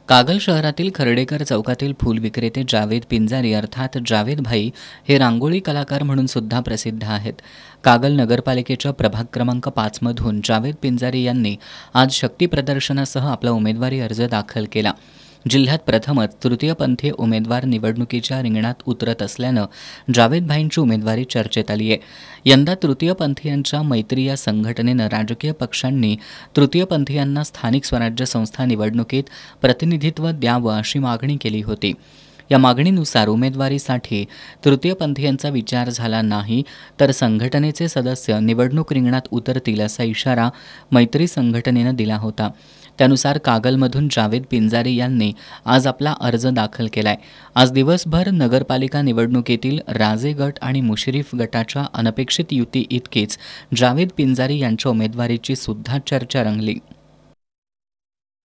कागल शहरातील खर्डेकर चौकातील फूल विक्रेते जावेद पिंजारी अर्थात जावेद भाई हे रांगोळी कलाकार म्हणून सुद्धा प्रसिद्ध आहेत. कागल नगरपालिकेच्या प्रभाग क्रमांक 5 मधून जावेद पिंजारी यांनी आज शक्ती प्रदर्शनासह आपला उमेदवारी अर्ज दाखल केला. जिल्ह्यात प्रथमच तृतीयपंथीय उमेदवार निवडणुकीच्या रिंगणात उतरत असल्यानं जावेद भाईंची उमेदवारी चर्चेत आली आहे. यंदा तृतीयपंथीयांच्या मैत्री या संघटनेनं राजकीय पक्षांनी तृतीयपंथीयांना स्थानिक स्वराज्य संस्था निवडणुकीत प्रतिनिधित्व द्यावं अशी मागणी केली होती. या मागणीनुसार उमेदवारीसाठी तृतीयपंथीयांचा विचार झाला नाही तर संघटनेचे सदस्य निवडणूक रिंगणात उतरतील असा इशारा मैत्री संघटनेनं दिला होता. त्यानुसार कागलमधून जावेद पिंजारी यांनी आज आपला अर्ज दाखल केलाय. आज दिवसभर नगरपालिका निवडणुकीतील राजे गट आणि मुश्रीफ गटाच्या अनपेक्षित युती इतकीच जावेद पिंजारी यांच्या उमेदवारीची सुद्धा चर्चा रंगली.